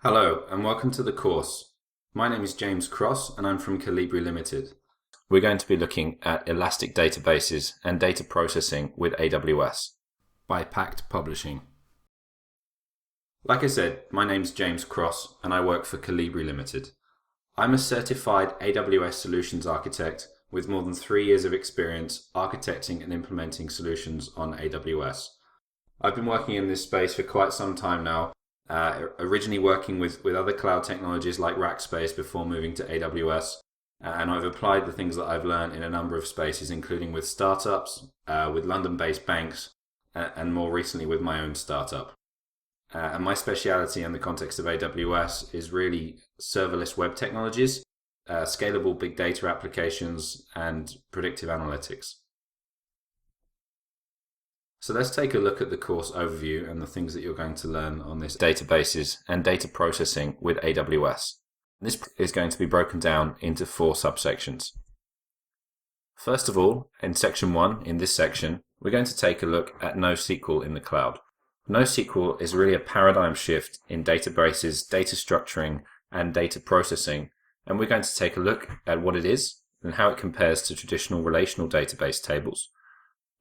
Hello and welcome to the course. My name is James Cross and I'm from Calibri Limited. We're going to be looking at elastic databases and data processing with AWS by Pact Publishing. Like I said, my name is James Cross and I work for Calibri Limited. I'm a certified AWS solutions architect with more than 3 years of experience architecting and implementing solutions on AWS. I've been working in this space for quite some time now. Originally working with other cloud technologies like Rackspace before moving to AWS, and I've applied the things that I've learned in a number of spaces, including with startups, with London-based banks, and more recently with my own startup. And my speciality in the context of AWS is really serverless web technologies, scalable big data applications, and predictive analytics. So let's take a look at the course overview and the things that you're going to learn on this databases and data processing with AWS. This is going to be broken down into 4 subsections. First of all, in section 1, in this section, we're going to take a look at NoSQL in the cloud. NoSQL is really a paradigm shift in databases, data structuring, and data processing, and we're going to take a look at what it is and how it compares to traditional relational database tables,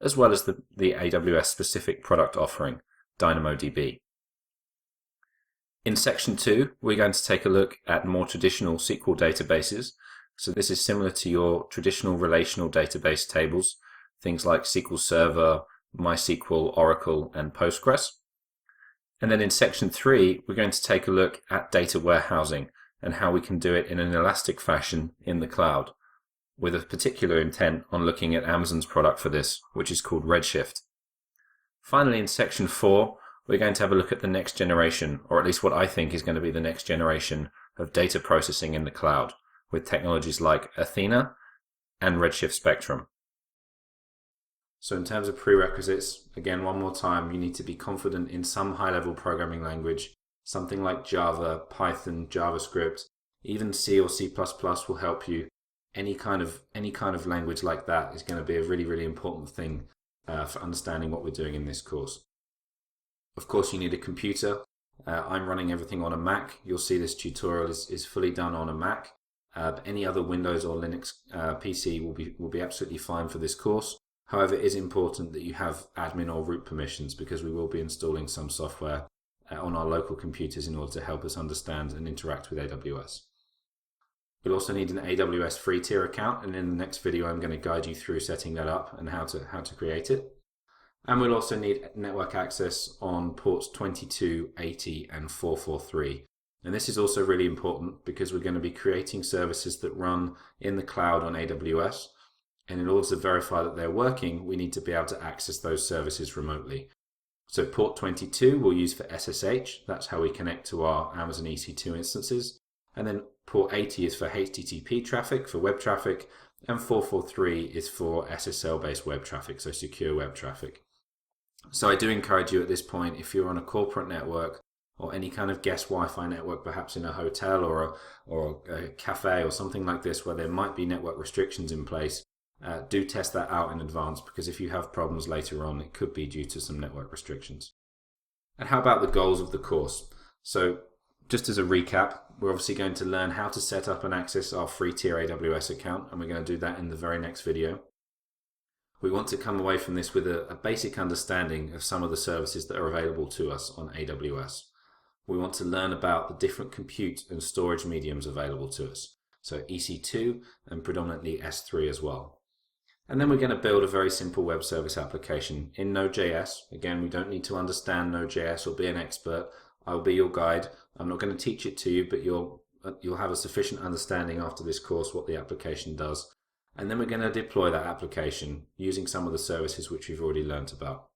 as well as the AWS specific product offering, DynamoDB. In section 2, we're going to take a look at more traditional SQL databases. So this is similar to your traditional relational database tables, things like SQL Server, MySQL, Oracle, and Postgres. And then in section 3, we're going to take a look at data warehousing and how we can do it in an elastic fashion in the cloud, with a particular intent on looking at Amazon's product for this, which is called Redshift. Finally, in section 4, we're going to have a look at the next generation, or at least what I think is going to be the next generation of data processing in the cloud, with technologies like Athena and Redshift Spectrum. So in terms of prerequisites, again, one more time, you need to be confident in some high-level programming language, something like Java, Python, JavaScript, even C or C++ will help you. Any kind of language like that is going to be a really, really important thing for understanding what we're doing in this course. Of course, you need a computer. I'm running everything on a Mac. You'll see this tutorial is fully done on a Mac. But any other Windows or Linux PC will be absolutely fine for this course. However, it is important that you have admin or root permissions because we will be installing some software on our local computers in order to help us understand and interact with AWS. You'll also need an AWS free tier account, and in the next video I'm going to guide you through setting that up and how to create it. And we'll also need network access on ports 22, 80 and 443. And this is also really important because we're going to be creating services that run in the cloud on AWS, and in order to verify that they're working, we need to be able to access those services remotely. So port 22 we'll use for SSH, that's how we connect to our Amazon EC2 instances. And then port 80 is for HTTP traffic, for web traffic, and 443 is for SSL-based web traffic, so secure web traffic. So I do encourage you at this point, if you're on a corporate network or any kind of guest Wi-Fi network, perhaps in a hotel or a cafe or something like this where there might be network restrictions in place, do test that out in advance, because if you have problems later on, it could be due to some network restrictions. And how about the goals of the course? So just as a recap, we're obviously going to learn how to set up and access our free tier AWS account, and we're going to do that in the very next video. We want to come away from this with a basic understanding of some of the services that are available to us on AWS. We want to learn about the different compute and storage mediums available to us, so EC2 and predominantly S3 as well. And then we're going to build a very simple web service application in Node.js. Again, we don't need to understand Node.js or be an expert. I'll be your guide. I'm not going to teach it to you, but you'll have a sufficient understanding after this course what the application does. And then we're going to deploy that application using some of the services which we've already learned about.